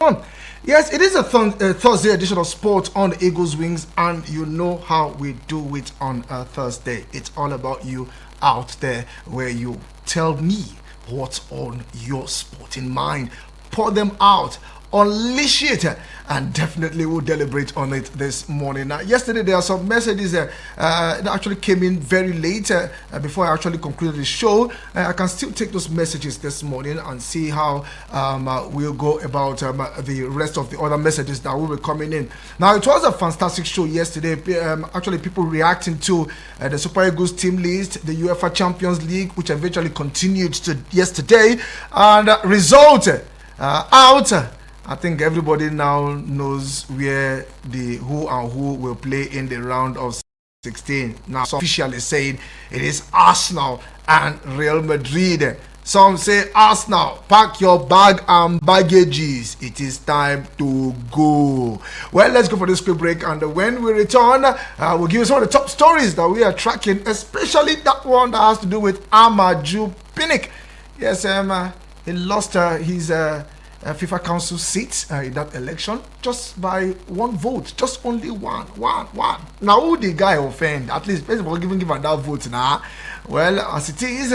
On. Yes, it is a Thursday edition of Sport on the Eagles Wings, and you know how we do it on a Thursday. It's all about you out there, where you tell me what's on your sporting mind, pour them out, unleash it, and definitely we'll deliberate on it this morning. Now, yesterday there are some messages that actually came in very late before I actually concluded the show. I can still take those messages this morning and see how we'll go about the rest of the other messages that will be coming in. Now, it was a fantastic show yesterday. Actually, people reacting to the Super Eagles team list, the UEFA Champions League, which eventually continued to yesterday, and result out. I think everybody now knows where the who and who will play in the round of 16. Now, some officially saying it is Arsenal and Real Madrid. Some say, Arsenal, pack your bag and baggages. It is time to go. Well, let's go for this quick break, and when we return, we'll give you some of the top stories that we are tracking, especially that one that has to do with Amaju Pinnick. Yes, he lost his FIFA Council seat in that election just by one vote, just only one. Now, who the guy offend? At least, basically, give that vote now. Well, as it is,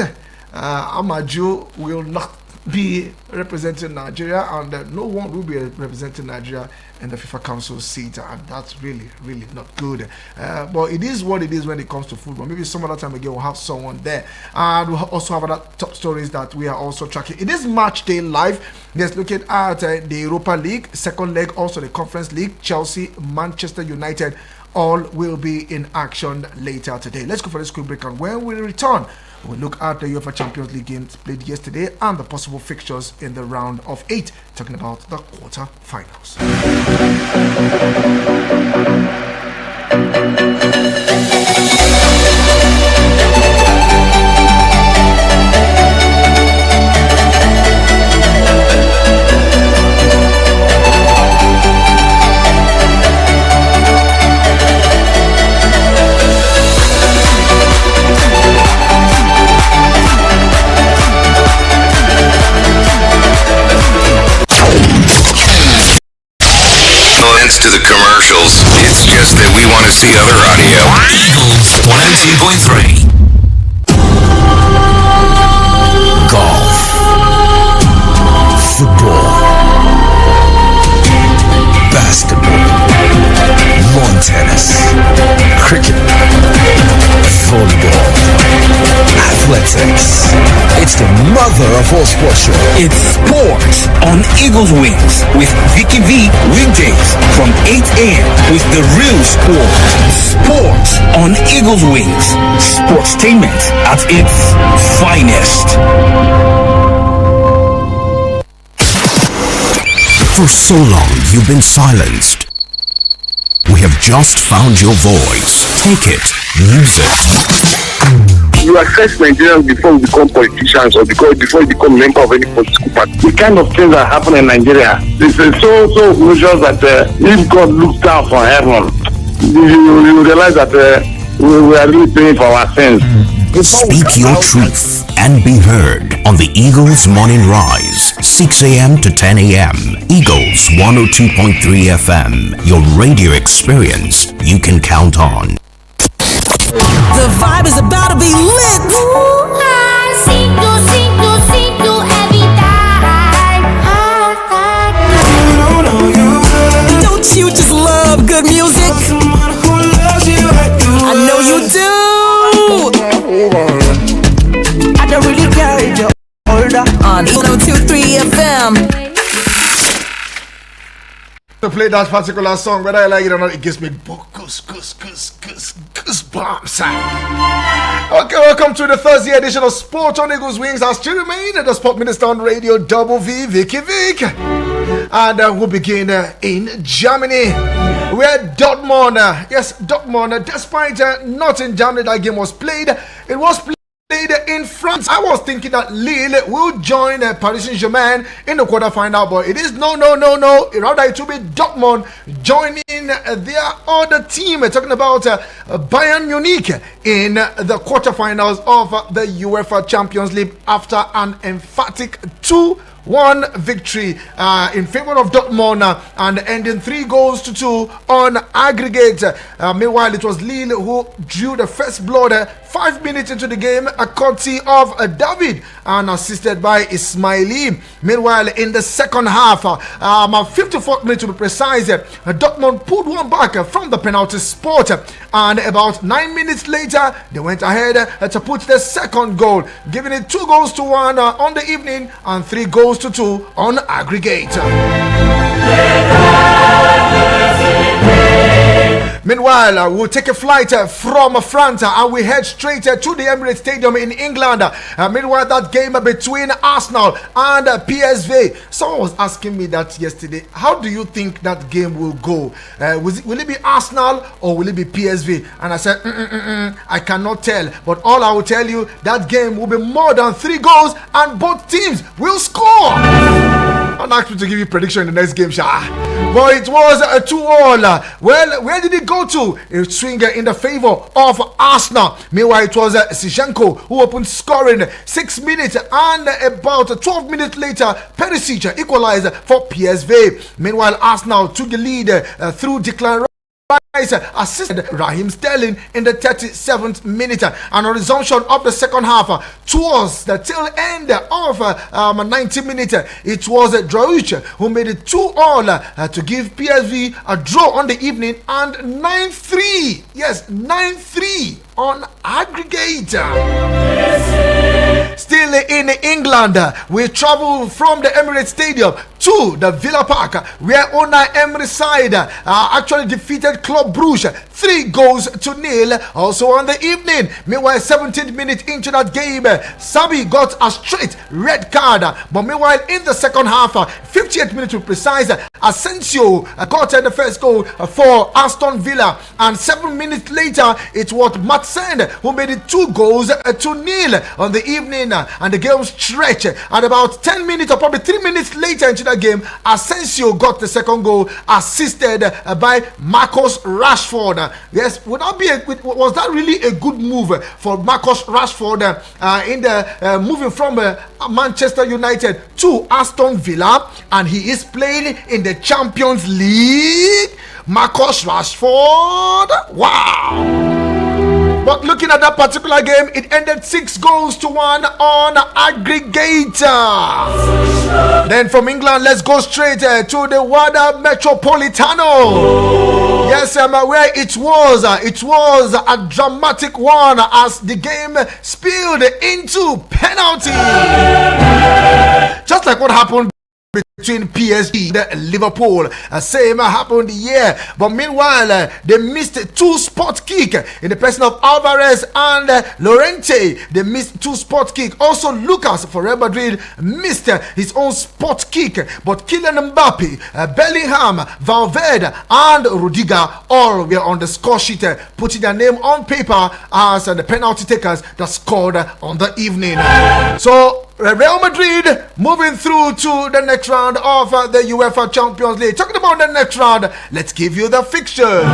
Amaju will not be representing Nigeria, and no one will be representing Nigeria in the FIFA Council seat, and that's really not good. But it is what it is when it comes to football. Maybe some other time again we'll have someone there, and we'll also have other top stories that we are also tracking. It is match day live. Yes, looking at the Europa League second leg, also the Conference League. Chelsea, Manchester United, all will be in action later today. Let's go for this quick break, and when we return, we'll look at the UEFA Champions League games played yesterday and the possible fixtures in the round of 8, talking about the quarter-finals. To the commercials. It's just that we want to see other audio. Eagles 102.3. Golf. Football. Basketball. Lawn tennis. Cricket. Volleyball. Athletics. It's the mother of all sports show. It's sports on Eagles Wings with Vicky weekdays from 8 a.m. with the real sport. Sports on Eagles Wings. Sportstainment at its finest. For so long you've been silenced. We have just found your voice. Take it. Use it. You assess Nigerians before we become politicians or before we become member of any political party. The kind of things that happen in Nigeria, it's so measures that if God looks down from heaven, you realize that we are really paying for our sins. Speak your truth and be heard on the Eagles Morning Rise, 6 a.m. to 10 a.m. Eagles 102.3 FM, your radio experience you can count on. The vibe is about to be lit. Don't you just love good music? I know you do. I don't really care if you're older. On 102.3 FM. To play that particular song, whether I like it or not, it gives me goosebumps. Okay, welcome to the Thursday edition of Sport on Eagles Wings. I still remain the Sport Minister on Radio Double V, Vicky Vick. And we'll begin in Germany, where Dortmund, despite not in Germany that game was played, it was played in France. I was thinking that Lille will join Paris Saint-Germain in the quarterfinal, but it is no. Rather, it will be Dortmund joining their other team. Talking about Bayern Munich in the quarterfinals of the UEFA Champions League after an emphatic 2 3-1 victory in favor of Dortmund and ending 3-2 on aggregate. Meanwhile, it was Lille who drew the first blood 5 minutes into the game, courtesy of David and assisted by Ismaili. Meanwhile, in the second half, 54th minute to be precise, Dortmund pulled one back from the penalty spot, and about 9 minutes later, they went ahead to put the second goal, giving it 2-1 on the evening and 3-2 on aggregate. Meanwhile, we'll take a flight from France and we head straight to the Emirates Stadium in England. Meanwhile, that game between Arsenal and PSV. Someone was asking me that yesterday. How do you think that game will go? Will it be Arsenal or will it be PSV? And I said, I cannot tell. But all I will tell you, that game will be more than 3 goals and both teams will score. Don't ask me to give you prediction in the next game, but it was a 2-2. Well, where did it go to? A swinger in the favor of Arsenal. Meanwhile, it was Zinchenko who opened scoring 6 minutes, and about 12 minutes later, Perisic equalized for PSV. Meanwhile, Arsenal took the lead through Declan Rice assisted Raheem Sterling in the 37th minute, and a resumption of the second half towards the tail end of 90 minutes. It was Drauch who made it 2-2 to give PSV a draw on the evening, and 9-3. Yes, 9-3 on aggregate. Still in England, we travel from the Emirates Stadium to the Villa Park, where Unai Emery's side actually defeated Club Brugge 3-0. Also on the evening. Meanwhile, 17th minute into that game, Sabi got a straight red card. But meanwhile, in the second half, 58th minute to be precise, Asensio got the first goal for Aston Villa, and 7 minutes later, it was Matsen who made it 2-0 on the evening, and the game stretched. At about 10 minutes or probably 3 minutes later into the game, Asensio got the second goal, assisted by Marcus Rashford. Yes, was that really a good move for Marcus Rashford in the moving from Manchester United to Aston Villa, and he is playing in the Champions League? Marcus Rashford, wow. But looking at that particular game, it ended 6-1 on aggregator. Then from England, let's go straight to the Wada Metropolitano. Yes, where it was a dramatic one as the game spilled into penalty. Just like what happened between PSG and Liverpool. Same happened here. But meanwhile, they missed 2 spot kick in the person of Alvarez and Llorente. They missed 2 spot kick. Also, Lucas for Real Madrid missed his own spot kick. But Kylian Mbappe, Bellingham, Valverde, and Rudiger all were on the score sheet, putting their name on paper as the penalty takers that scored on the evening. So Real Madrid moving through to the next round of the UEFA Champions League. Talking about the next round, let's give you the fixtures.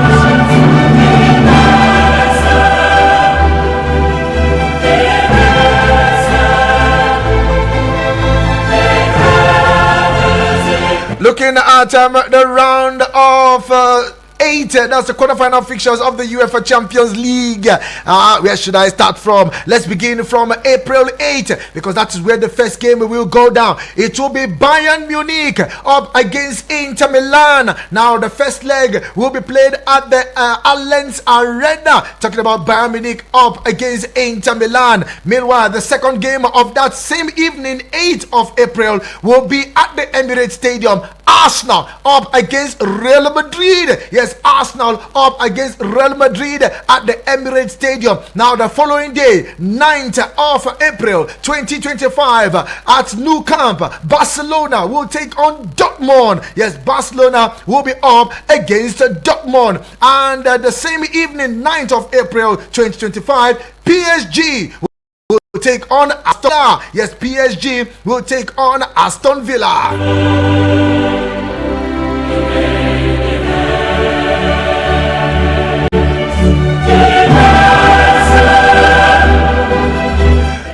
Looking at the round of 8, that's the quarterfinal fixtures of the UEFA Champions League. Where should I start from? Let's begin from April 8, because that is where the first game will go down. It will be Bayern Munich up against Inter Milan. Now the first leg will be played at the Allianz Arena. Talking about Bayern Munich up against Inter Milan. Meanwhile, the second game of that same evening, 8th of April, will be at the Emirates Stadium. Arsenal up against Real Madrid. Yes, Arsenal up against Real Madrid at the Emirates Stadium. Now the following day, 9th of April 2025, at Nou Camp, Barcelona will take on Dortmund. Yes, Barcelona will be up against Dortmund. And the same evening, 9th of April 2025, PSG will take on Aston Villa. Yes, PSG will take on Aston Villa.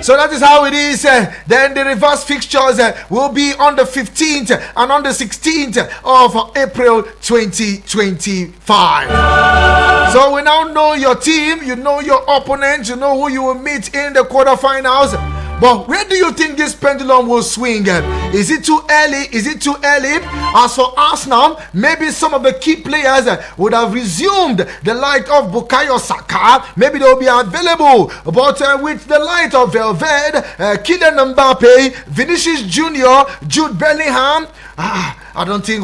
So that is how it is. Then the reverse fixtures will be on the 15th and on the 16th of April 2025. So we now know your team, you know your opponent, you know who you will meet in the quarterfinals. But where do you think this pendulum will swing? Is it too early? Is it too early? As for Arsenal, maybe some of the key players would have resumed the light of Bukayo Saka. Maybe they will be available. But with the light of Valverde, Kylian Mbappe, Vinicius Junior, Jude Bellingham, I don't see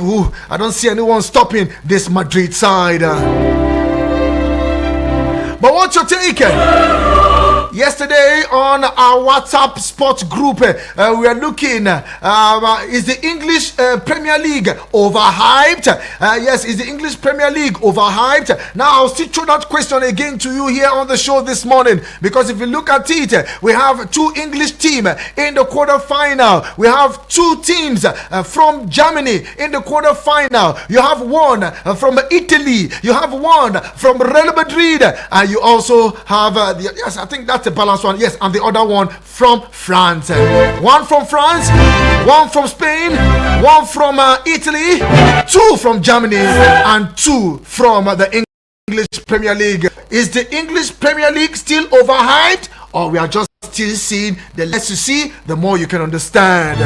anyone stopping this Madrid side. But what's your take? Yesterday on our WhatsApp sports group, we are looking, is the English Premier League overhyped? Yes, is the English Premier League overhyped? Now, I'll still throw that question again to you here on the show this morning, because if you look at it, we have two English teams in the quarterfinal. We have two teams from Germany in the quarterfinal. You have one from Italy. You have one from Real Madrid. And you also have, yes, I think that's a balanced one. Yes, and the other one from France. One from France, one from Spain, one from Italy, two from Germany, and two from the English Premier League. Is the English Premier League still overhyped, or we are just still seeing the less you see, the more you can understand?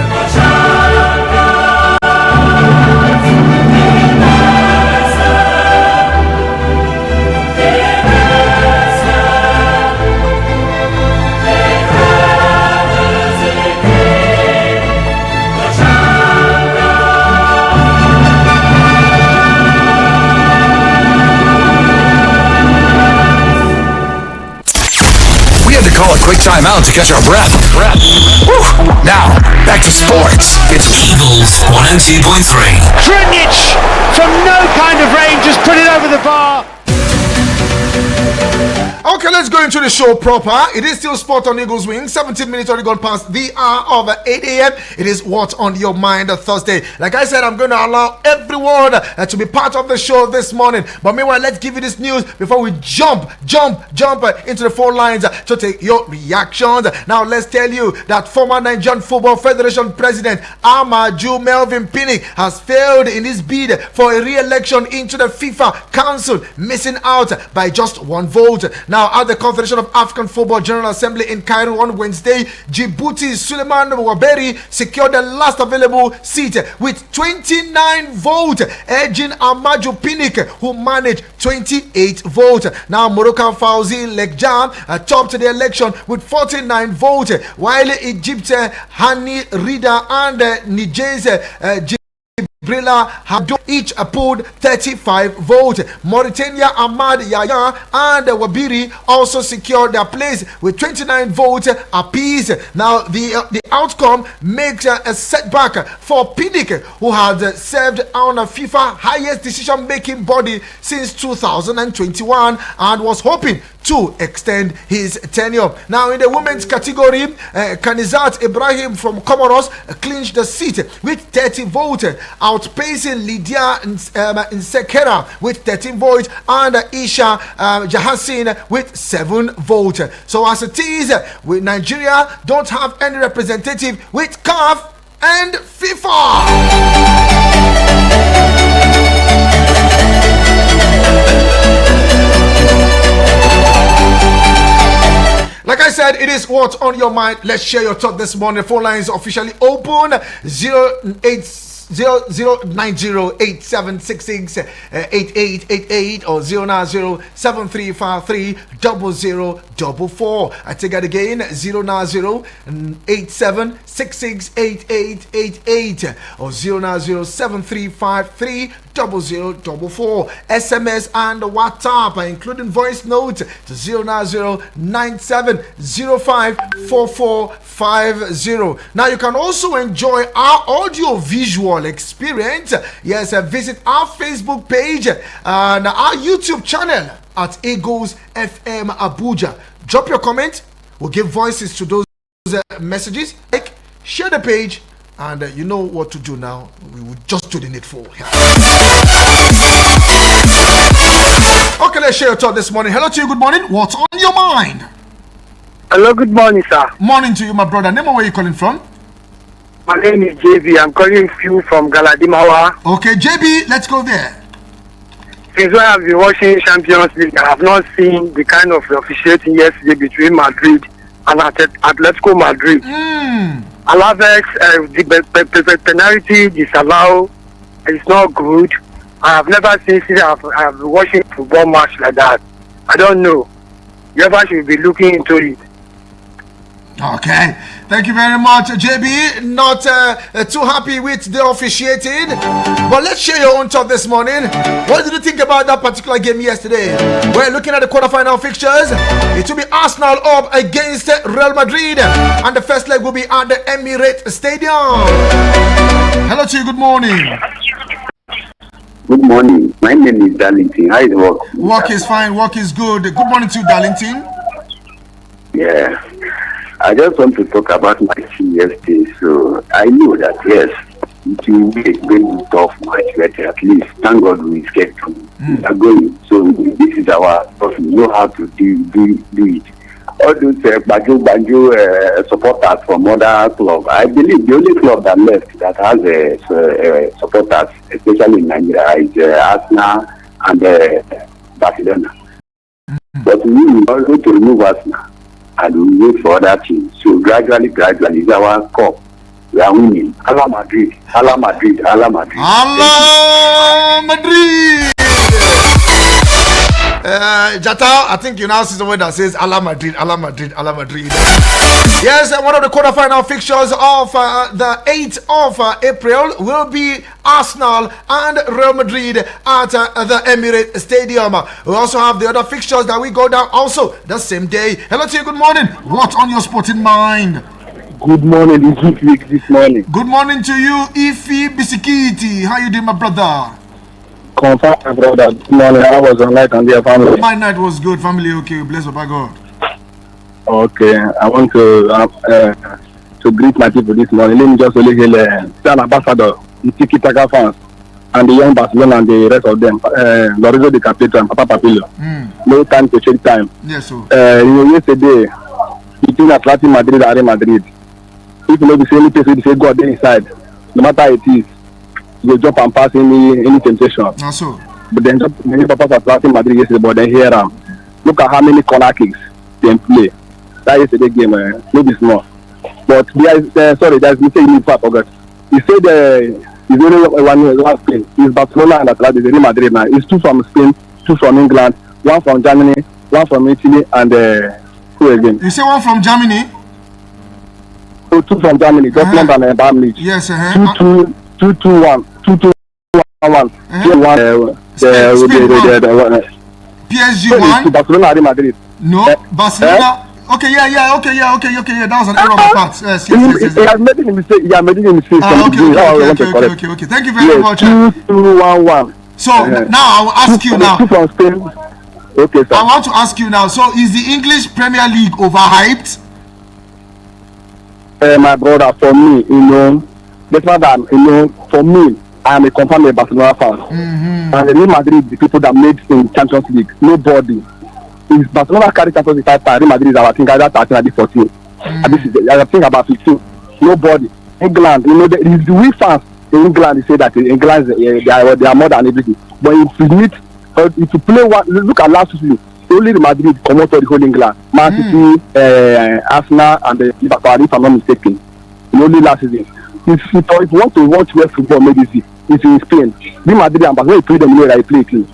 Call a quick timeout to catch our breath. Woo. Now, back to sports. It's Eagles 102.3. Trinic from no kind of range just put it over the bar. Okay, let's go into the show proper. It is still Sport on Eagles Wing. 17 minutes already gone past the hour of 8 a.m. It is What's on Your Mind Thursday. Like I said, I'm going to allow everyone to be part of the show this morning. But meanwhile, let's give you this news before we jump into the phone lines to take your reactions. Now, let's tell you that former Nigerian Football Federation President Amaju Melvin Pinnick has failed in his bid for a re-election into the FIFA Council, missing out by just one vote. Now, at the Confederation of African Football General Assembly in Cairo on Wednesday, Djibouti's Suleiman Waberi secured the last available seat with 29 votes, edging Amaju Pinnick, who managed 28 votes. Now, Moroccan Fauzi Lekjan topped the election with 49 votes, while Egypt's Hani Rida and Niger's Brilla have each pulled 35 votes. Mauritania, Ahmad Yaya and Wabiri also secured their place with 29 votes apiece. Now, the outcome makes a setback for Pinnick, who had served on a FIFA highest decision-making body since 2021 and was hoping to extend his tenure. Now, in the women's category, Kanizat Ibrahim from Comoros clinched the seat with 30 votes, outpacing Lydia Nsekera with 13 votes and Isha Jahassin with 7 votes. So as it is, with Nigeria don't have any representative with CAF and FIFA. Like I said, it is What's on Your Mind. Let's share your thought this morning. The phone lines officially open. 09087668888 or 09073530044. I take that again, 09087668888 or 09073530044. SMS and WhatsApp, including voice note, to 09097054450. Now you can also enjoy our audio visual experience. Yes, visit our Facebook page and our YouTube channel at Eagles FM Abuja. Drop your comment. We'll give voices to those messages. Like, share the page, and you know what to do now. We will just do the needful. Okay, let's share your thought this morning. Hello to you, good morning. What's on your mind? Hello, good morning, sir. Morning to you, my brother. Name and where you calling from? My name is JB. I'm calling you from Galadimawa. Okay, JB, let's go there. Since when I've been watching Champions League, I have not seen the kind of officiating yesterday between Madrid and Atletico Madrid. Alaves, the penalty disallowed. It's not good. I have never seen I've been watching football match like that. I don't know. You ever should be looking into it. Okay, thank you very much, JB. Not too happy with the officiating, but let's share your own thought this morning. What did you think about that particular game yesterday? We're looking at the quarterfinal fixtures. It will be Arsenal up against Real Madrid, and the first leg will be at the Emirates Stadium. Hello to you, good morning. Good morning. My name is Darlington. How is work? Work is fine, work is good. Good morning to you, Darlington. Yeah. I just want to talk about my team yesterday. So I know that yes, it will be a very tough match, but at least thank God we get to going. So this is our stuff. We know how to do it. All those banjo supporters from other clubs. I believe the only club that left that has supporters, especially in Nigeria, is Arsenal and Barcelona. But we will also to remove Arsenal and we wait for other teams. So gradually, is our cup. We are winning. Ala Madrid, Ala Madrid, Ala Madrid. Ala Madrid. Jata, I think you now see someone that says Ala Madrid, Ala Madrid, Ala Madrid. Yes, one of the quarterfinal fixtures of the 8th of April will be Arsenal and Real Madrid at the Emirates Stadium. We also have the other fixtures that we go down also the same day. Hello to you, good morning. What's on your sporting mind? Good morning, it's Vick this morning. Good morning to you, Ifi Bisikiti. How you doing, my brother? Confirm, my brother. Good morning. I was on night and their family. My night was good. Family okay. Bless Papa God. Okay. I want to greet my people this morning. Let me just only hail Stan Ambassador, the Tiki Taka fans, and the young Barcelona and the rest of them. Lorenzo Di Capito and Papa Papillo. No time to check time. Yes, sir. Yesterday, between Atletico Madrid and Real Madrid, if you know the same place, you say God there inside, no matter how it is. You jump and pass any temptation. So. But then many papas are starting Madrid yesterday, but then here look at how many corner kicks they play. That yesterday game, maybe small. But there is there's mistake in the forgot. He said he's only one Spain. It's Barcelona and Atletico. It's Real Madrid now. It's 2 from Spain, 2 from England, 1 from Germany, 1 from Italy, and who again? You say 1 from Germany? Oh, 2 from Germany, Dortmund and Bayern Munich. Yes, 2-2-1. 2-2-1. PSG 1. Barcelona, Real Madrid. No, Barcelona. Okay, yeah. That was an error on my part. Yes. He has made a mistake. Okay. Thank you very much. 2-2-1-1. So now I will ask you now. From Spain. Okay, sir. I want to ask you now. So is the English Premier League overhyped? My brother, for me, for me, I am a confirmed Barcelona fan. And Real Madrid, the people that made in Champions League, nobody. If Barcelona carry Champions League title, Real Madrid is our thing either 13 or 14. I think about 15. Nobody. England, the we fans in England, they say that England they are more than everything. But if you play one, look at last season. Only the Madrid come out of the whole England. Man City, Arsenal, and Liverpool, if I'm not mistaken. Only last season. If you want to watch West football, maybe it's in Spain. Real Madrid and Barcelona, play them where I play clean.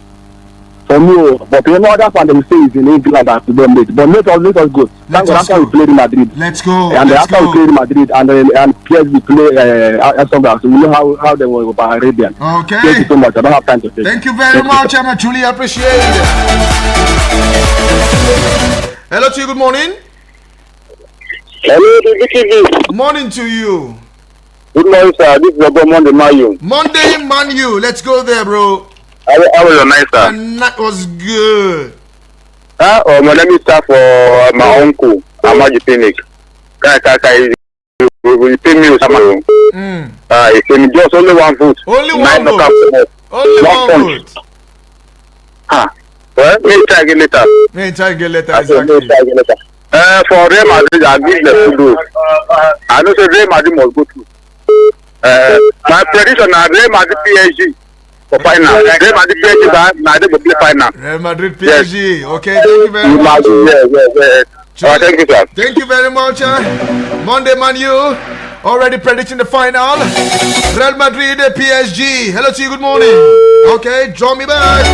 For me, but other fan they say is in England and football mate. But let us go. Thank God after we play Real Madrid. Let's go. And after we play Real Madrid and PSG play Aston Villa, so we know how they were by Arabian. Okay. Thank you so much. I don't have time to say. Thank you very much. I truly appreciate it. Hello to you. Good morning. Hello, Vicky. Morning to you. Good morning, sir. This is Monday Manu. Monday Manu. Let's go there, bro. How was your night, sir? The night was good. My name is sir for my uncle, Amaji Phoenix. We pay me some. He pay me just only 1 vote. Only 1 vote. Only 1 vote. Well, may try again later. Exactly. For Real Madrid, I give them kudos. I know say Real Madrid must go through. My prediction is Real Madrid PSG for final. Real Madrid PSG now they go play final. Real Madrid PSG. Yes. Okay, thank you very much. Thank you, sir. Thank you very much. Monday Man U already predicting the final. Real Madrid PSG. Hello to you. Good morning. Okay, draw me back.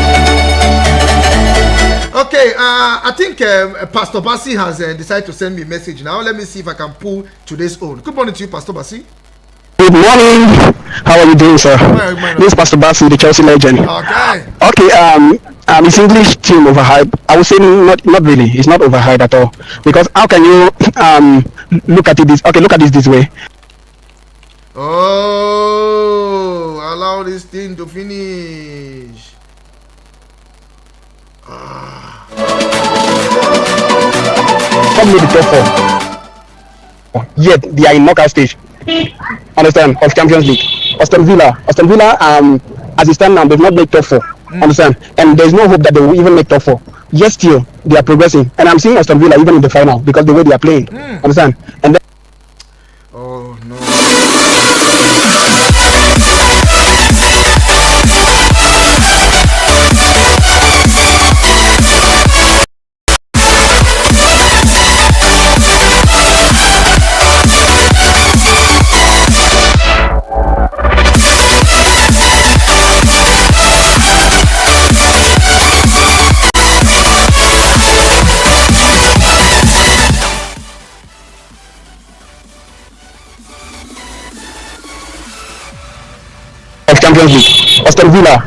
Okay, I think Pastor Bassi has decided to send me a message now. Let me see if I can pull today's own. Good morning to you, Pastor Bassi. Good morning. How are you doing, sir? This is Pastor Bassi, the Chelsea legend. Okay. His English team overhyped. I would say not really. It's not overhyped at all. Because how can you look at it this? Okay, look at this way. Oh, allow this thing to finish. Some made the top 4. Yet they are in knockout stage. Understand? Of Champions League. Aston Villa, as it stands now, they've not made top 4. Understand? And there's no hope that they will even make top 4. Yes, still they are progressing, and I'm seeing Aston Villa even in the final because the way they are playing. Understand? And then oh no. Champions League. Aston Villa,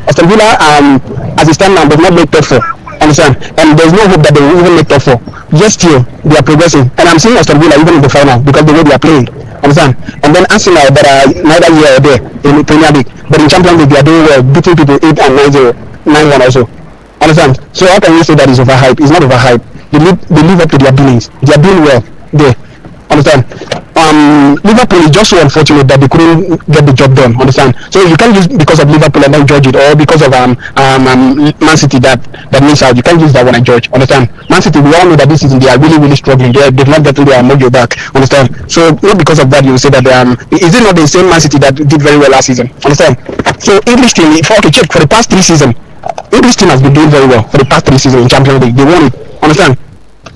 as it stands now, they've not made top 4. Understand? And there's no hope that they will even make top 4. Yes, still they are progressing, and I'm seeing Aston Villa even in the final because the way they are playing. Understand? And then Arsenal, that are neither here or there in the Premier League, but in Champions League they are doing well, beating people 8 and 9-0, 9-1 also. Understand? So how can you say that is overhyped? It's not overhyped. They live up to their billings. They are doing well there. Understand? Liverpool is just so unfortunate that they couldn't get the job done. Understand? So you can't use because of Liverpool and then judge it, or because of Man City that means out. You can't use that one and judge. Understand? Man City, we all know that this season they are really struggling. They've not gotten their mojo back. Understand? So not because of that you say that is it not the same Man City that did very well last season? Understand? So English team, check for the past 3 seasons, English team has been doing very well for the past 3 seasons in Champions League. They won it. Understand?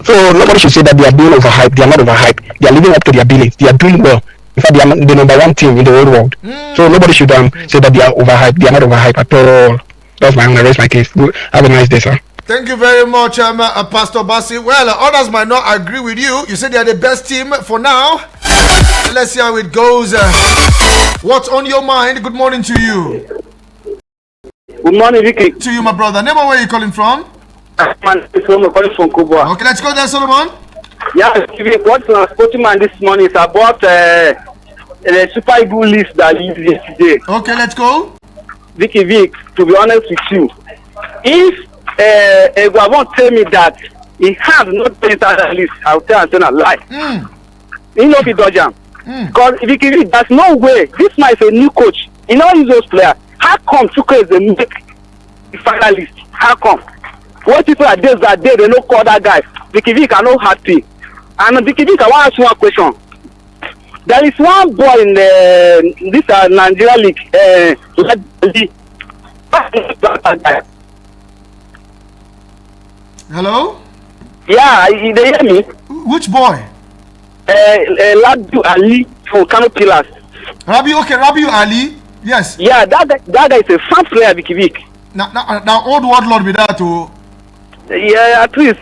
So nobody should say that they are doing overhyped. They are not overhyped. They are living up to their billings. They are doing well. In fact, they are the number 1 team in the whole world. So nobody should say that they are overhyped. They are not overhyped at all. That's my own. I raise my case. Have a nice day, sir. Thank you very much, Pastor Bassi. Well, others might not agree with you. You said they are the best team for now. Let's see how it goes. What's on your mind? Good morning to you. Good morning, Vicky. To you, my brother. Name where you calling from? Man, Solomon calling from Kuba. Okay, let's go there, Solomon. Yeah, what's on Sporting Man this morning is about the Super Eagle list that you used yesterday. Okay, let's go. Vicky Vick, to be honest with you, if Egua won't tell me that he has not paid that list, I'll tell him a lie. He know be dodger. Because Vicky Vick, there's no way. This man is a new coach. He don't use those players. How come Chuka is the make the final list? How come? What people are there that day, they don't call that guy. Vicky Vick are not happy. And Vicky Vick, I want to ask you one question. There is one boy in this Nigeria league, Hello? Yeah, they hear me? Which boy? Ladu Ali from Kano Pillars. Rabiu Ali? Yes. Yeah, that guy is a fan player, Vicky Vick. Now old world lord with that too. Yeah, at least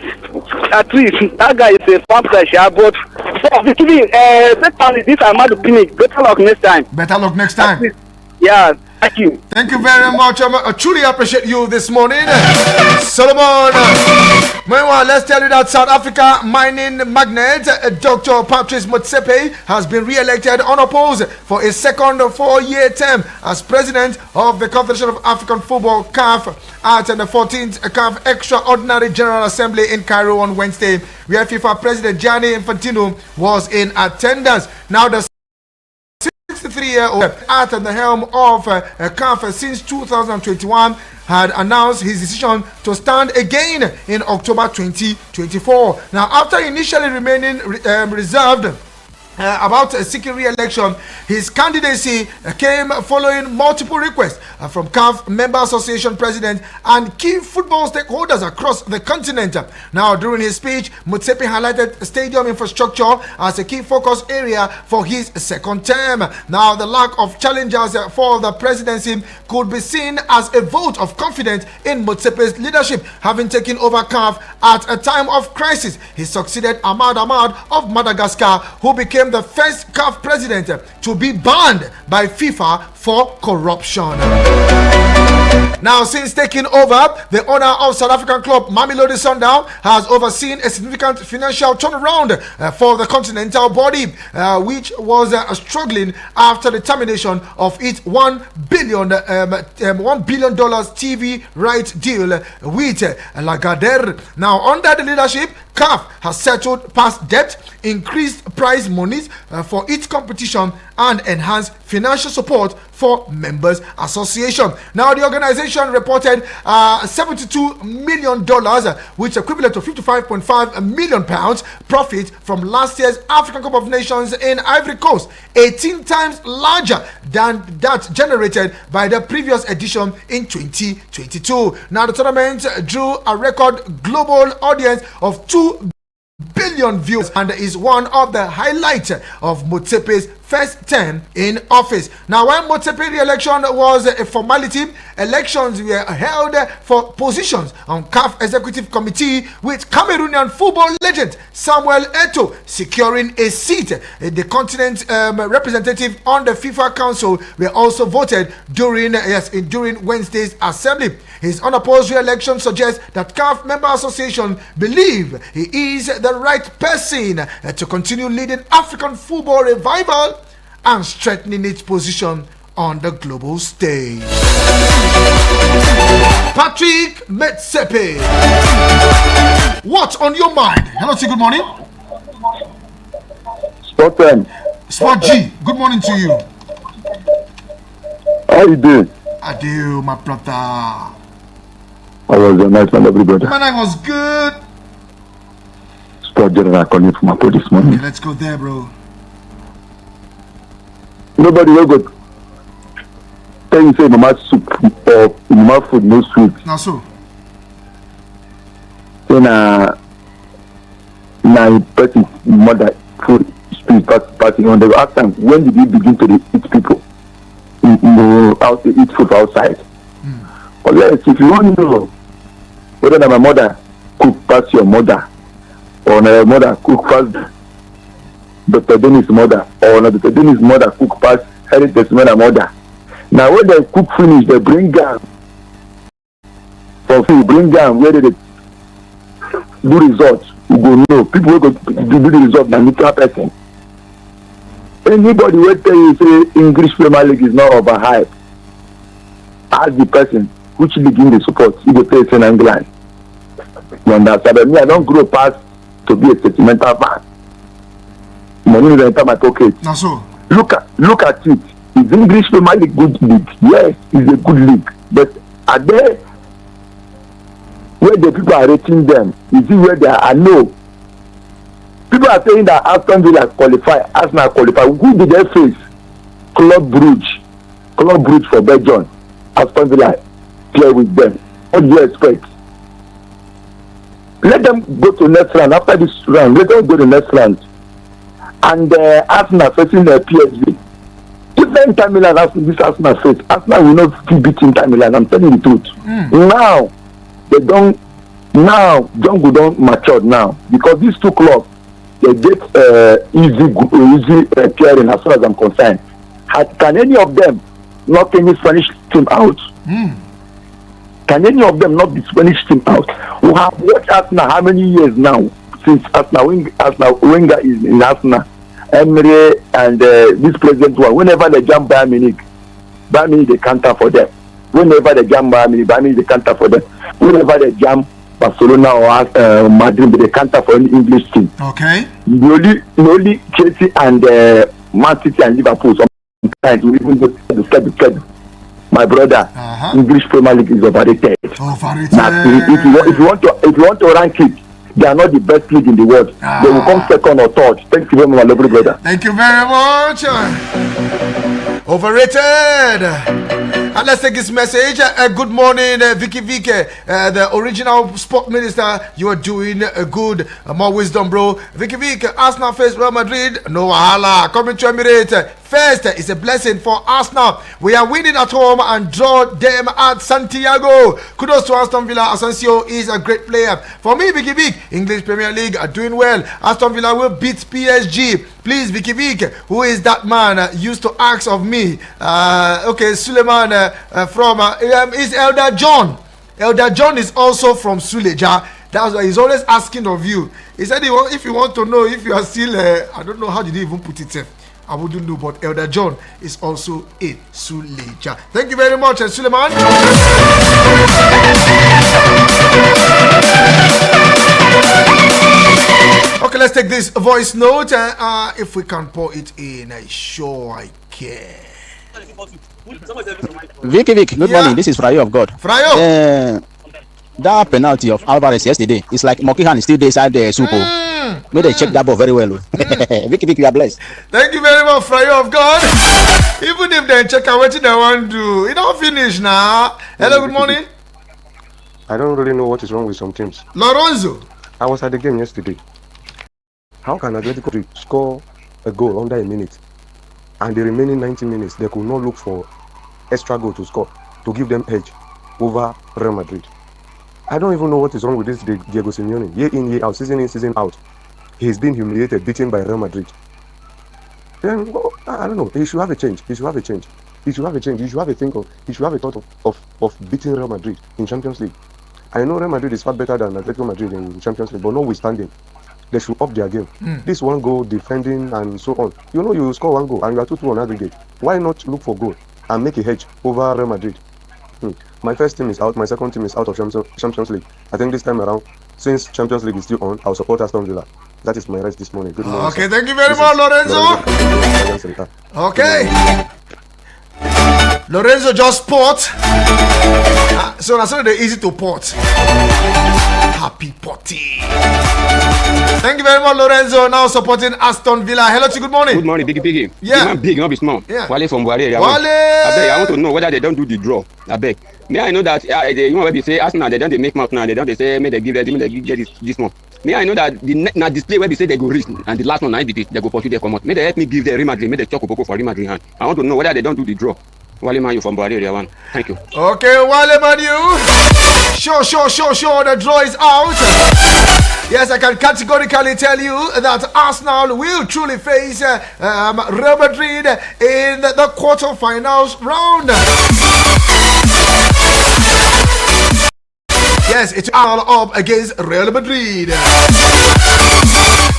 that guy is a fan player, but so Vicky Vick, this Amadu Pinnick, better luck next time. Better luck next time. Yeah, thank you. Thank you very much. I truly appreciate you this morning, Solomon. Meanwhile, let's tell you that South Africa mining magnate Dr. Patrice Motsepe has been re-elected unopposed for a second 4-year term as president of the Confederation of African Football (CAF) at the 14th CAF Extraordinary General Assembly in Cairo on Wednesday, where FIFA President Gianni Infantino was in attendance. Now the 63-year-old at the helm of CAF since 2021 had announced his decision to stand again in October 2024. Now, after initially remaining reserved about seeking re-election, his candidacy came following multiple requests from CAF Member Association president and key football stakeholders across the continent. Now, during his speech, Motsepe highlighted stadium infrastructure as a key focus area for his second term. Now, the lack of challengers for the presidency could be seen as a vote of confidence in Motsepe's leadership, having taken over CAF at a time of crisis. He succeeded Ahmad of Madagascar, who became the first CAF president to be banned by FIFA for corruption. Now, since taking over, the owner of South African club Mamelodi Sundowns has overseen a significant financial turnaround for the continental body, which was struggling after the termination of its $1 billion TV rights deal with Lagardère. Now, under the leadership, CAF has settled past debt, increased prize monies for its competition, and enhanced financial support for members association. Now, the organization reported $72 million, which equivalent to £55.5 million profit from last year's African Cup of Nations in Ivory Coast, 18 times larger than that generated by the previous edition in 2022. Now, the tournament drew a record global audience of 2 billion views and is one of the highlights of Motsepe's first term in office. Now, when Motsepe re-election was a formality, elections were held for positions on CAF Executive Committee, with Cameroonian football legend Samuel Eto'o securing a seat. The continent representative on the FIFA Council were also voted during Wednesday's assembly. His unopposed re-election suggests that CAF Member Association believe he is the right person to continue leading African football revival and strengthening its position on the global stage. Patrick Motsepe, what's on your mind? Hello, T, good morning. Sport G, good morning to you. How you doing? I do, my brother. How was your night, my lovely brother? My night was good. Sport General calling from my this morning. Okay, let's go there, bro. Nobody will go tell you say mama soup or mama food no sweet. Now so. So na person mother food spirit party on the ask time when did you begin to eat people? Out eat food outside. Unless if you want to know whether my mother cook past your mother or my mother cook past Dr. Dennis' mother or Dr. Dennis' mother cook past Heritage mother. Now when they cook finish, they bring down for food, bring down where they do results. You go know people will go do the result than neutral person. Anybody will tell you say English Premier League is not overhyped. Ask the person which league in the support, you go play in England. You understand? But me, I don't grow past to be a sentimental fan. Money will enter my pocket. Now so. Look at it. Is English Premier League good league? Yes, it's a good league. But are they where the people are rating them? Is it where they are? I know. People are saying that Aston Villa qualify, Arsenal qualify. Who did they face? Club Brugge for Belgium. Aston Villa play with them. What do you expect? Let them go to next round. After this round, let them go to next round. And Arsenal facing the PSG. If Inter Milan after this Arsenal face, Arsenal will not be beating Inter Milan. I'm telling the truth. Now Jungle don't mature now because these two clubs they get easy appearing as far as I'm concerned. Can any of them knock any Spanish team out? Can any of them knock the Spanish team out? We have watched Arsenal how many years now since Arsenal Wenger is in Arsenal. Emery and this president one, whenever they jump Bayern Munich they counter for them. Whenever they jump Bayern Munich they counter for them. Whenever they jump Barcelona or Madrid, they counter for any English team. Okay. The only Chelsea and Man City and Liverpool sometimes we even go to the my brother, English Premier League is overrated. If you want to rank it, they are not the best league in the world. They will come second or third. Thank you very much, my lovely brother. Thank you very much. Overrated. And let's take this message. Good morning, Vicky Vick, the original sport minister. You are doing good. More wisdom, bro. Vicky Vick, Arsenal face Real Madrid. No wahala. Coming to Emirates. First, it's a blessing for Arsenal. We are winning at home and draw them at Santiago. Kudos to Aston Villa. Asensio is a great player. For me, Vicky Vick, English Premier League are doing well. Aston Villa will beat PSG. Please, Vicky Vick, who is that man used to ask of me? Okay, Suleiman is Elder John. Elder John is also from Suleja. That's why he's always asking of you. He said if you want to know if you are still, I don't know how did he even put it. I wouldn't know, but Elder John is also in Suleja. Thank you very much, Suleiman. Okay, let's take this voice note. If we can pour it in, sure I can. Vicky, good morning. This is Frayo of God. Frayo. That penalty of Alvarez yesterday, it's like Mokihan is still inside the Super. May they check that ball very well. Vicky, you are blessed. Thank you very much, Frayo of God. Even if they check out what they want to do, it don't finish now. Hello, good morning. I don't really know what is wrong with some teams. Lorenzo. I was at the game yesterday. How can Atletico score a goal under a minute, and the remaining 90 minutes they could not look for extra goal to score to give them edge over Real Madrid? I don't even know what is wrong with this Diego Simeone. Year in, year out, season in, season out, he's been humiliated, beaten by Real Madrid. Then I don't know. He should have a change. He should have a change. He should have a change. He should have a thought of beating Real Madrid in Champions League. I know Real Madrid is far better than Atletico Madrid in Champions League, but notwithstanding, they should up their game. This one goal, defending, and so on. You know, you score one goal and you are 2-2 on aggregate. Why not look for goal and make a hedge over Real Madrid? My first team is out. My second team is out of Champions League. I think this time around, since Champions League is still on, I'll support Aston Villa. That is my rest this morning. Good morning. Okay, sir. Thank you very much, Lorenzo. Okay. Lorenzo just port. So that's not easy to port. Happy potty. Thank you very much, Lorenzo. Now supporting Aston Villa. Hello, good morning. Good morning, Biggie. Yeah. Man big, not be small. Yeah. Wale from Buhari. Wale. I want to know whether they don't do the draw. I beg. May I know that you know what they say Arsenal they don't they make mouth now. They say may they give this one. May I know that the display where they say they go reach and the last one they go pursue they come out. May they help me give the Real Madrid. May they talk about for Real Madrid hand. I want to know whether they don't do the draw. Wale man, you from Buhari area one. Thank you. Okay, Wale man, you. Sure. The draw is out. Yes, I can categorically tell you that Arsenal will truly face Real Madrid in the quarterfinals round. Yes, it's all up against Real Madrid.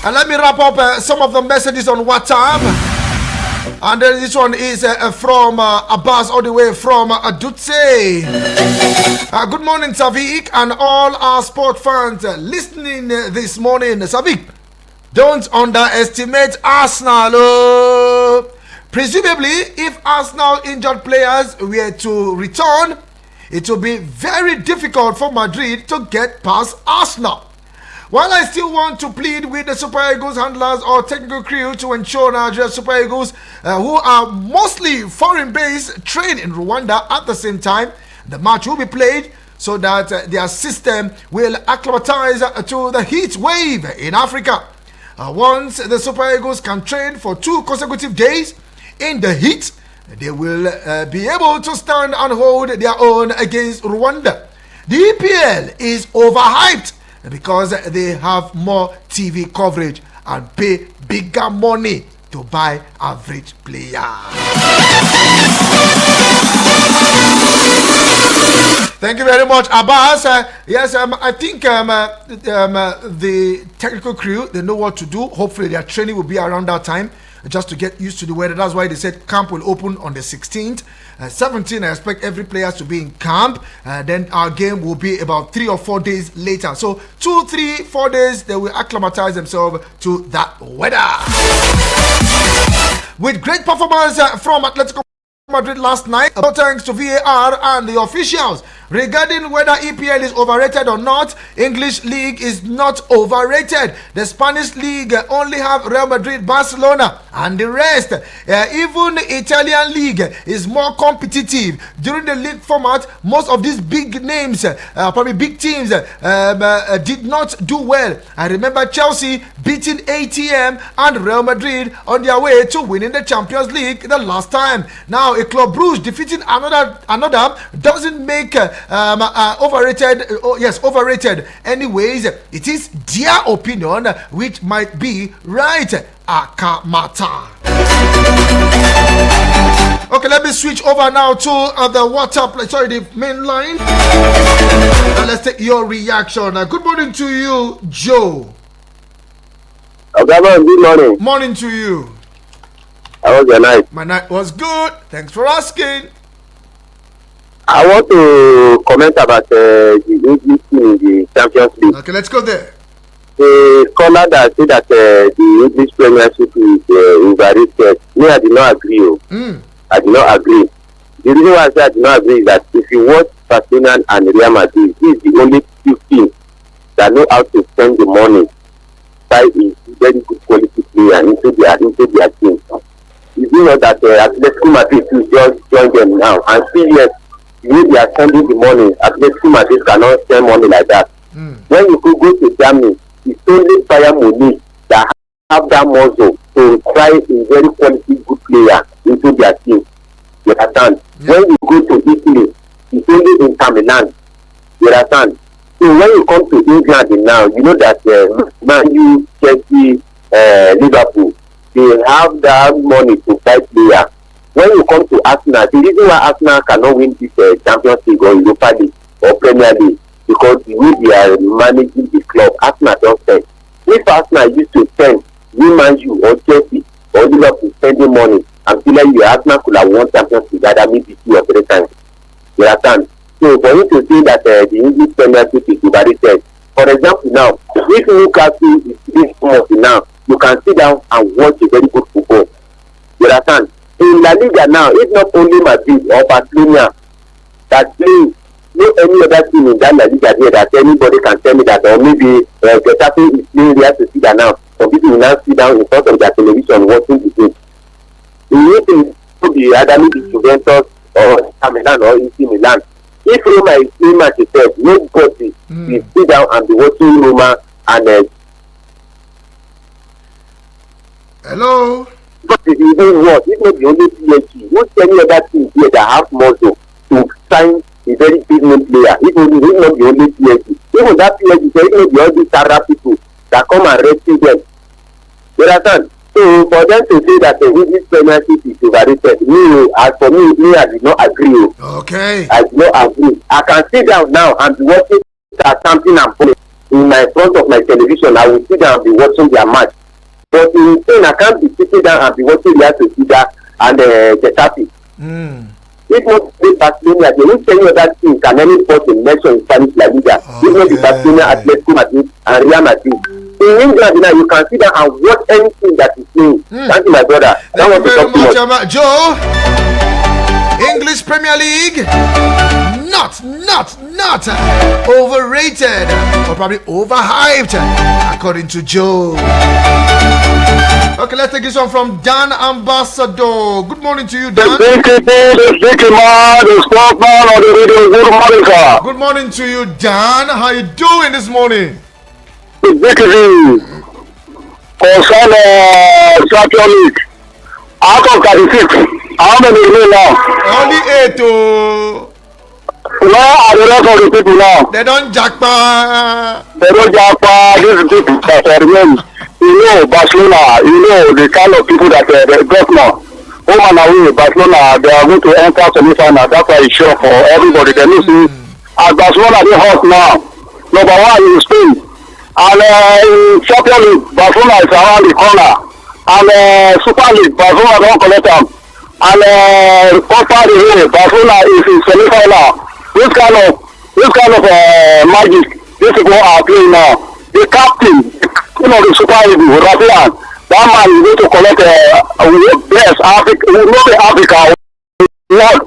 And let me wrap up some of the messages on WhatsApp. And then this one is from Abbas all the way from Dutse. Good morning, Savik, and all our sport fans listening this morning. Savik, don't underestimate Arsenal. Presumably, if Arsenal injured players were to return, it will be very difficult for Madrid to get past Arsenal. While I still want to plead with the Super Eagles handlers or technical crew to ensure Nigeria Super Eagles, who are mostly foreign-based, train in Rwanda at the same time, the match will be played so that their system will acclimatize to the heat wave in Africa. Once the Super Eagles can train for 2 consecutive days in the heat, they will be able to stand and hold their own against Rwanda. The EPL is overhyped because they have more TV coverage and pay bigger money to buy average player. Thank you very much, Abbas. Yes, I think the technical crew, they know what to do. Hopefully their training will be around that time, just to get used to the weather. That's why they said camp will open on the 16th. 17th, I expect every player to be in camp. Then our game will be about 3 or 4 days later. So 2, 3, 4 days, they will acclimatize themselves to that weather. With great performance from Atletico Madrid last night, thanks to VAR and the officials. Regarding whether EPL is overrated or not, English League is not overrated. The Spanish League only have Real Madrid, Barcelona, and the rest. Even the Italian League is more competitive. During the league format, most of these big names, probably big teams, did not do well. I remember Chelsea beating ATM and Real Madrid on their way to winning the Champions League the last time. Now, a Club Brugge defeating another doesn't make overrated. Yes, overrated. Anyways, it is their opinion which might be right. Akamata. Okay, let me switch over now to the WhatsApp. Sorry, the main line. Let's take your reaction. Good morning to you, Joe. Good morning. Morning to you. How was your night? My night was good. Thanks for asking. I want to comment about the English team in the Champions League. Okay, let's go there. The scholar that said that the English Premiership is overrated. Me, I did not agree. I did not agree. The reason why I say I did not agree is that if you watch Barcelona and Real Madrid, this is the only two teams that know how to spend the money by a very good quality player into their team. You know that Atletico Madrid will just join them now and see yes, if they are spending the money, Atletico Madrid cannot spend money like that. When you go to Germany, it's only Bayern Munich that have that muscle to try a very quality good player into their team. You understand? When you go to Italy, it's only Inter Milan. You understand? So when you come to England now, you know that Man U, Chelsea, Liverpool, they have that money to buy players. When you come to Arsenal, the reason why Arsenal cannot win this Champions League or Europa League or Premier League because the way they are managing the club, Arsenal don't spend. If Arsenal used to spend, Man U or Chelsea or Liverpool spending money, I'm telling you, Arsenal could have won Champions League either maybe 2 or 3 times. You understand? So for you to say that the English Premiership is overrated, for example now, if Newcastle is this much now, you can sit down and watch a very good football. You understand? In La Liga now, it's not only Madrid or Barcelona that play, no any other team in that La Liga here that anybody can tell me that, or maybe Getafe is playing Real Sociedad now. Some people will now sit down in front of their television watching the game. You need to be either maybe Juventus or Milan or AC Milan. If Roma is playing match itself, nobody will sit down and be watching Roma and hello. But if you don't watch, it's not the only PSG. What's any other team here that have muscle to sign a very big name player? It's not the only PSG. Even that PSG, there is not all these Arab people that come and rescue them. You understand? So for them to say that the English Premiership is overrated, as for me, I did not agree. Okay. I did not agree. I can sit down now and be watching something and playing in my front of my television. I will sit down and be watching their match. But in Spain, I can't be sitting down and be watching Real Sociedad and Getafe. If not the Barcelona, they won't tell you that team can only put a measure in Spanish La Liga. If not the Barcelona, Atletico Madrid, and Real Madrid. In England now, you can sit down and watch anything that is playing. Thank you, my brother. Thank you very much, Joe. English Premier League, not overrated or probably overhyped, according to Joe. Okay, let's take this one from Dan Ambassador. Good morning to you, Dan. Vicky, man, the sportsman on the radio. Good morning, sir. Good morning to you, Dan. How you doing this morning? Vicky, concern Champions League. Out of 36, how many remain now? Only 8. Oh. Where are the rest of the people now? They don't jackpot. These people that remain. You know, Barcelona, you know the kind of people that they got now. Home and away, Barcelona, they are going to enter semi-final. That's why it's sure for everybody. They know see, as Barcelona, they hot now. Number 1 in Spain. And in Champions League, Barcelona is around the corner. And Super League, Barcelona don't collect them. And Copa del Rey, Barcelona is in semi-final. This kind of magic, these people are playing now. The captain, the Super Eagles, Rafian, that man is going to collect best Africa, Africa what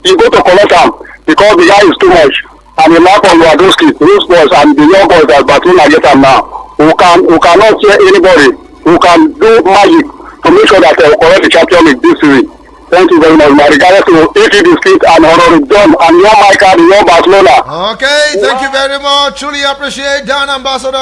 you go to collect am because the guy is too much and the lack of Lewandowski, those boys and the young boys that Barcelona get am now. Who cannot hear anybody who can do magic to make sure that they will correct the Champions League this season. Thank you very much. My regards to AK Biscuit and Honorable John and your Michael and your Barcelona. Okay, thank you very much. Truly appreciate Dan Ambassador.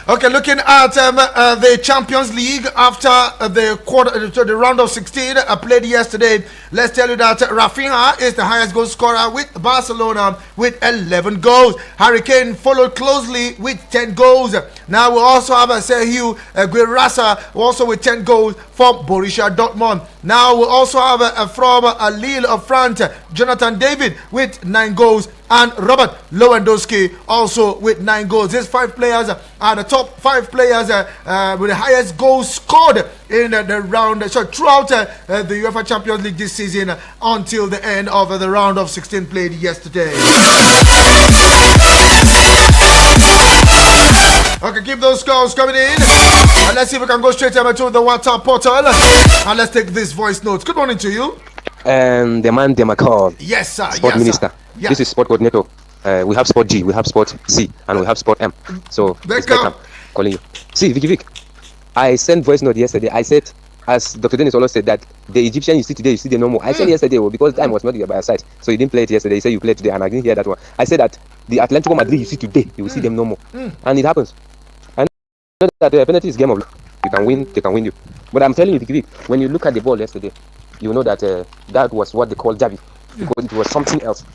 Okay, looking at the Champions League after the round of 16 played yesterday. Let's tell you that Rafinha is the highest goal scorer with Barcelona with 11 goals. Harry Kane followed closely with 10 goals. Now we also have Sergio Guerrasa also with 10 goals for Borussia Dortmund. Now we also have from Lille of France, Jonathan David with 9 goals. And Robert Lewandowski also with 9 goals. These 5 players are the top 5 players with the highest goals scored in the round. So throughout the UEFA Champions League this season until the end of the round of 16 played yesterday. Okay, keep those scores coming in. And let's see if we can go straight to the WhatsApp portal. And let's take this voice notes. Good morning to you. The man Demarcall. Yes, sir. Sport Minister. Yeah. This is Sport Coordinator. We have Sport G, we have Sport C, and we have Sport M. So it's Beckham calling you. See, Vick. I sent voice note yesterday. I said, as Dr. Dennis also said, that the Egyptian you see today, you see them no more. I said yesterday, because time was not by your side. So you didn't play it yesterday. You said you played today, and I didn't hear that one. I said that the Atletico Madrid you see today, you will see them no more. And it happens. I know that the penalty is game of life. You can win, they can win you. But I'm telling you, Vick, when you look at the ball yesterday, you know that that was what they call Javi. Because it was something else.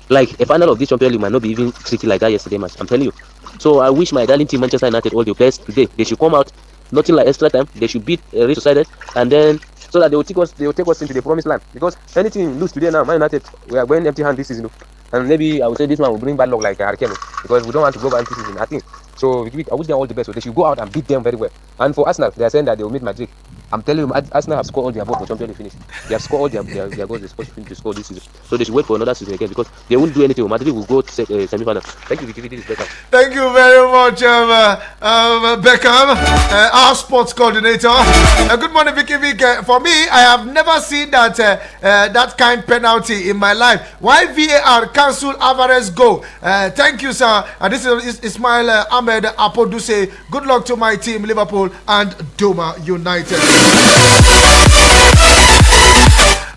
Like a final of this Champions League might not be even tricky like that yesterday match. I'm telling you. So I wish my darling team Manchester United, all the players today, they should come out, nothing like extra time. They should beat Real Sociedad, and then so that they will take us into the promised land. Because anything lose today now, Man United, we are going empty-handed this season. And maybe I would say this one will bring bad luck like Hurricane, because we don't want to go back into season. I think so. I wish them all the best. So they should go out and beat them very well. And for Arsenal, they are saying that they will meet Madrid. I'm telling you, Arsenal have scored all their goals for Champions League finish. They have scored all their goals they're supposed to score this season. So they should wait for another season again, because they won't do anything. Madrid will go to semi-final. Thank you, Vicky. This is Beckham. Thank you very much, Beckham, our sports coordinator. Good morning, Vicky. For me, I have never seen that that kind penalty in my life. Why VAR cancel Alvarez goal? Thank you, sir. And this is Ismail Ahmed Apoduse. Good luck to my team, Liverpool and Doma United.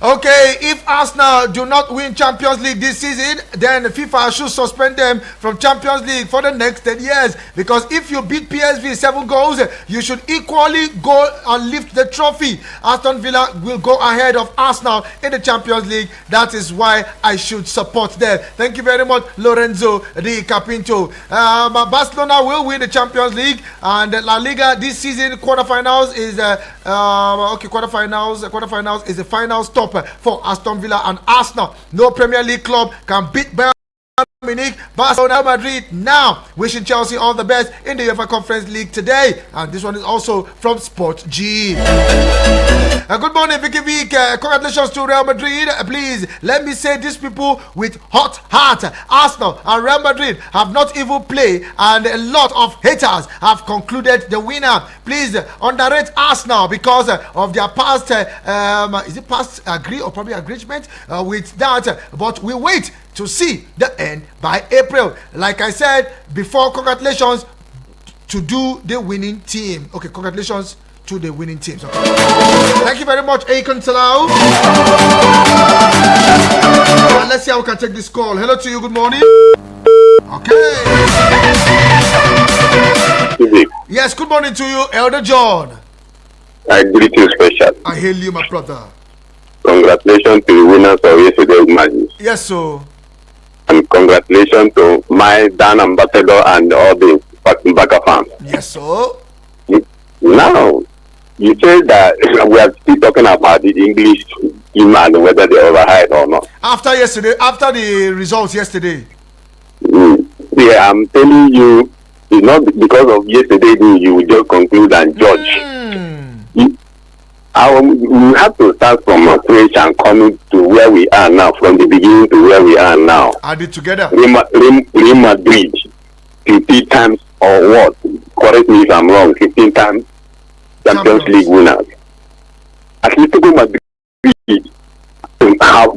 Okay, if Arsenal do not win Champions League this season, then FIFA should suspend them from Champions League for the next 10 years. Because if you beat PSV 7 goals, you should equally go and lift the trophy. Aston Villa will go ahead of Arsenal in the Champions League. That is why I should support them. Thank you very much, Lorenzo Di Capinto. Barcelona will win the Champions League, and La Liga this season quarterfinals is quarterfinals is the final stop for Aston Villa and Arsenal. No Premier League club can beat Bayern Munich, Barcelona, Madrid. Now wishing Chelsea all the best in the UEFA Conference League today. And this one is also from Sport G. Good morning, Vicky Vick. Congratulations to Real Madrid. Please let me say these people with hot heart. Arsenal and Real Madrid have not even played, and a lot of haters have concluded the winner. Please underrate Arsenal because of their past past agree or probably agreement with that, but we wait to see the end by April. Like I said before, congratulations to do the winning team. Okay, congratulations to the winning teams. Okay. Thank you very much, Akon Salau. Let's see how we can take this call. Hello to you, good morning. Okay. Yes, good morning to you, Elder John. I greet you special. I hail you, my brother. Congratulations to the winners of yesterday's matches. Yes, sir. And congratulations to my Dan Ambassador and all the Baka fans. Yes, sir. Now, you say that we are still talking about the English team and whether they overhyped or not. After the results yesterday. Yeah, I'm telling you, it's not because of yesterday you will just conclude and judge. We have to start from a place and coming to where we are now, from the beginning to where we are now. Add it together. Real Madrid, 15 times or what? Correct me if I'm wrong. 15 times Champions League winners. Atletico Madrid have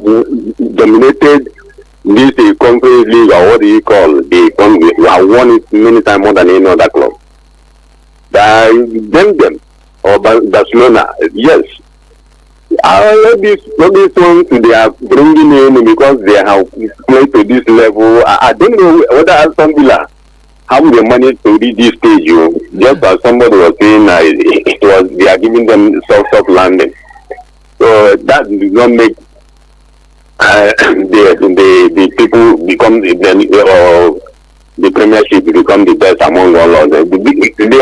dominated this conference league, or what do you call the conference? We have won it many times more than any other club. Them or Barcelona, yes. Maybe ones they are bringing in because they have played to this level. I don't know whether Aston Villa have the money to reach this stage. Just as somebody was saying, they are giving them soft landing. So that does not make the people become the Premiership become the best among all of them.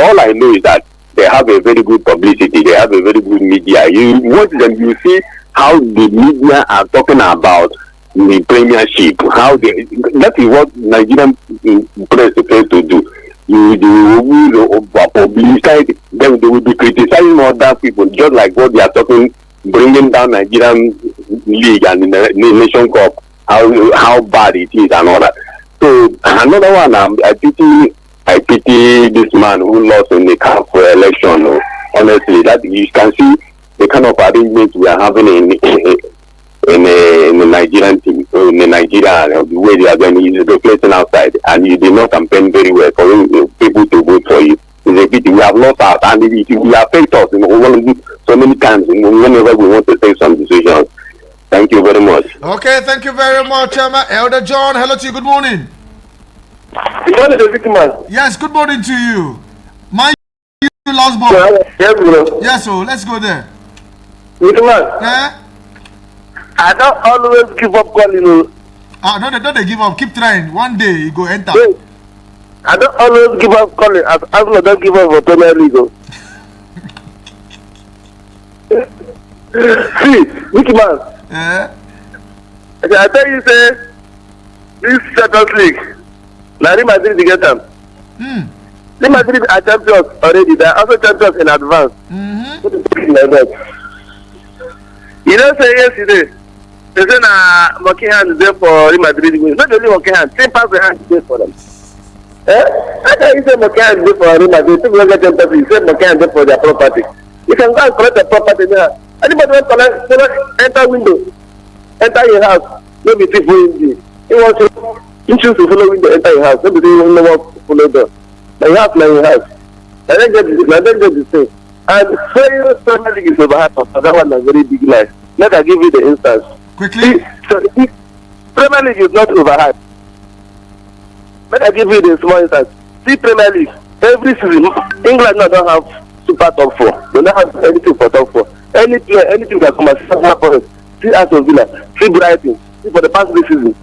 All I know is that they have a very good publicity. They have a very good media. You watch them, you see how the media are talking about the Premiership. That is what Nigerian press is supposed to do. You will publicize them. They will be criticizing other people, just like what they are talking, bringing down Nigerian league and the Nation Cup, how bad it is and all that. So another one, I pity this man who lost in the camp for election. Honestly, that you can see the kind of arrangements we are having in the Nigerian team, in Nigeria, the way they are going to the placing outside, and you did not campaign very well for people to vote for you. It's a pity. We have lost out, and it will affect us so many times whenever we want to take some decisions. Thank you very much. Okay, thank you very much, Elder John. Hello to you. Good morning. Good morning, the Vicky man. Yes, good morning to you. My last ball. Yes, bro. Yes, so let's go there. Vicky man. Eh? I don't always give up calling you. Don't they give up. Keep trying. One day you go enter. Wait. I don't always give up calling. As I don't give up for Premier League. See, Vicky man. Eh? I tell you, say, this Champions League, now Real Madrid get them. Real Madrid are champions already. They are also champions in advance. You know, say yesterday, they say na monkey hand is there for Real Madrid. Not only monkey hand, same pass the hand is there for them. How can you say monkey hand is there for Real Madrid? People get champions, you say monkey hand is there for their property. You can go and collect the property now. Anybody want to collect, enter window, enter your house, maybe people in there. You want to, you choose to follow window, enter your house. Maybe you don't want to follow door. Now you have now your house. I don't get the same. And saying Premier League is overhyped, that one is a very big lie. Let I give you the instance. Quickly. Premier League is not overhyped. Let I give you the small instance. See Premier League, every season, England now don't have super top 4. They don't have anything for top 4. Any player, anything that comes as for us. See Aston Villa, see Brighton, see for the past 3 seasons.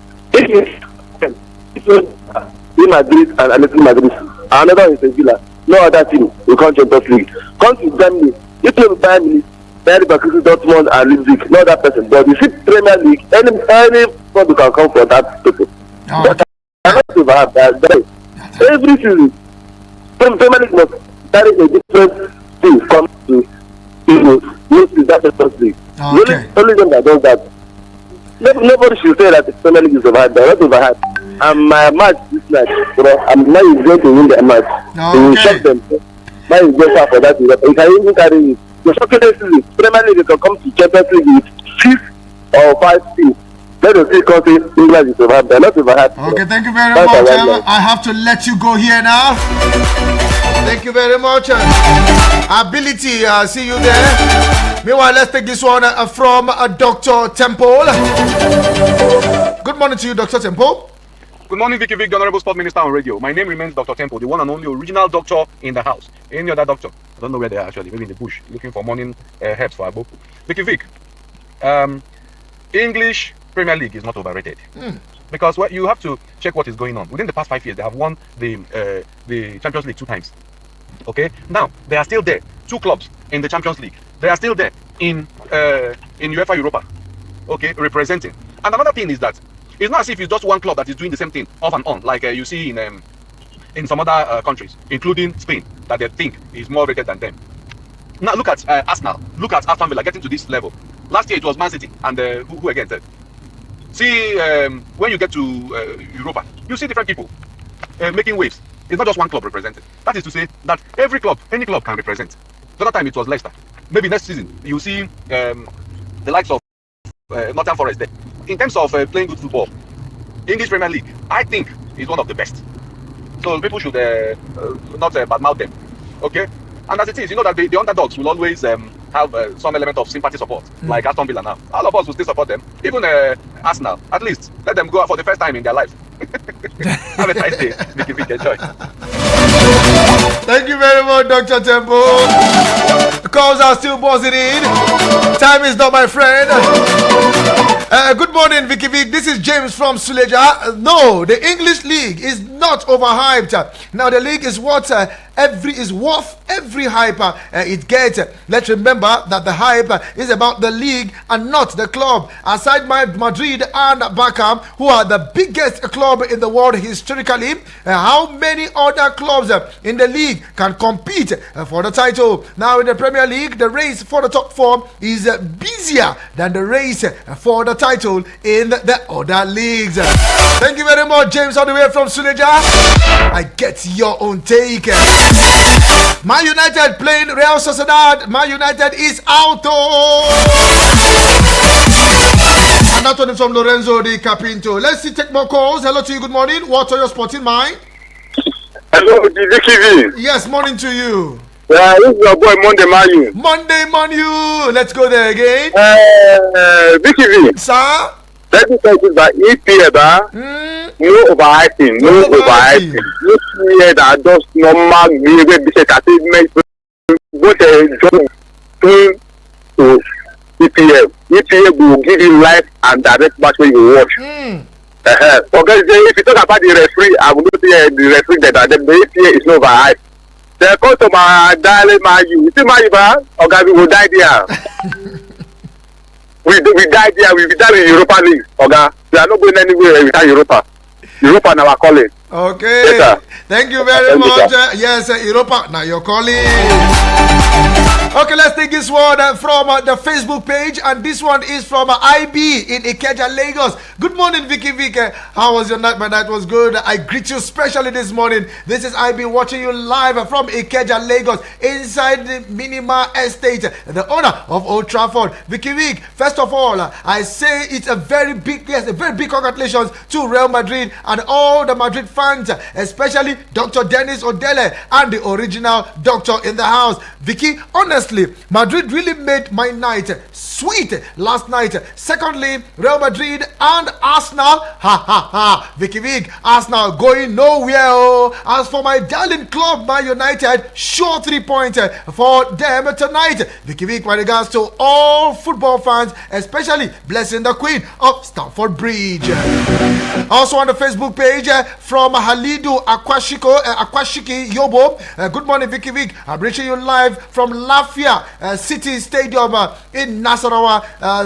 Real Madrid and Atletico Madrid. Another is Villa. No other team will come Champions League. Come to Germany. You play with Bayern Munich, Bayern Leverkusen, Dortmund, and Leipzig. No other person. But you see Premier League, any club can come for that people. But I don't have that. Every season, Premier League must carry a different thing come to mostly that Champions League. Only them that does that. Nobody should say that the Premier League is overhyped. They're not overhyped. And my match this night, I'm not going to win the match. We will shock them. Man is better for that. You can even carry it. The second season, Premier League can come to Champions League with 6 or 5 teams. Let us see country England is overhyped. They're not overhyped. Okay, thank you very much. I have to let you go here now. Thank you very much. Ability, see you there. Meanwhile, let's take this one from Dr. Temple. Good morning to you, Dr. Temple. Good morning, Vicky Vick, the Honorable Sport Minister on radio. My name remains Dr. Temple, the one and only original doctor in the house. Any other doctor? I don't know where they are actually, maybe in the bush, looking for morning herbs for Abo. Vicky Vick, English Premier League is not overrated. Because you have to check what is going on. Within the past 5 years, they have won the Champions League 2 times. Okay, now they are still there. 2 clubs in the Champions League. They are still there in UEFA Europa. Okay, representing. And another thing is that it's not as if it's just one club that is doing the same thing off and on, like you see in some other countries, including Spain, that they think is more rated than them. Now look at Arsenal. Look at Aston Villa getting to this level. Last year it was Man City and who again said. See, when you get to Europa, you see different people making waves. It's not just one club represented. That is to say that every club, any club can represent. The other time it was Leicester. Maybe next season you see the likes of Northern Forest there. In terms of playing good football, English Premier League, I think is one of the best. So people should not badmouth them. Okay? And as it is, you know that the underdogs will always have some element of sympathy support, like Aston Villa now. All of us will still support them. Even Arsenal, at least. Let them go out for the first time in their life. Have a nice day. Vicky, enjoy. Thank you very much, Dr. Temple. The calls are still buzzing in. Time is not my friend. Good morning, Vicky Vick. This is James from Suleja. No, the English league is not overhyped. Now the league is what worth every hype it gets. Let's remember that the hype is about the league and not the club. Aside Madrid and Barca, who are the biggest club in the world historically, how many other clubs in the league can compete for the title? Now in the Premier League, the race for the top four is busier than the race for the title in the other leagues. Thank you very much, James, all the way from Suleja. I get your own take. Man United playing Real Sociedad. Man United is out. And that one is from Lorenzo Di Capinto. Let's take more calls. Hello to you. Good morning. What are your sporting mind? Hello, Vicky. Yes, morning to you. Yeah, this is your boy Monday Manu. Monday Manu. Let's go there again. Vicky. Sir? Let me tell you that EPA, no overhyping, no overhyping. No player that does normal entertainment, both job to EPA. EPA will give you live and direct match when you watch. Forget if you talk about the referee, I will not say the referee that the EPA is no overhyped. The customer dial you see my okay, we will die there. We died there. We died in Europa League. Okay, we are not going anywhere without Europa. Europa now are calling. Okay. Yes, thank you very much. Yes, Europa now you're calling. Okay, let's take this one from the Facebook page, and this one is from IB in Ikeja, Lagos. Good morning, Vicky Vick. How was your night? My night was good. I greet you specially this morning. This is IB watching you live from Ikeja, Lagos, inside the Minima Estate, the owner of Old Trafford. Vicky Vick, first of all, I say it's a very big congratulations to Real Madrid and all the Madrid fans, especially Dr. Dennis Odele and the original doctor in the house. Vicky, honestly, Madrid really made my night sweet last night. Secondly, Real Madrid and Arsenal. Vicky Vick, Arsenal going nowhere. As for my darling club, Man United, sure 3 points for them tonight. Vicky Vick, my regards to all football fans, especially blessing the Queen of Stamford Bridge. Also on the Facebook page from Halidu Akwashiki Yobo. Good morning, Vicky Vick. I'm reaching you live from Lafia City Stadium in Nasarawa.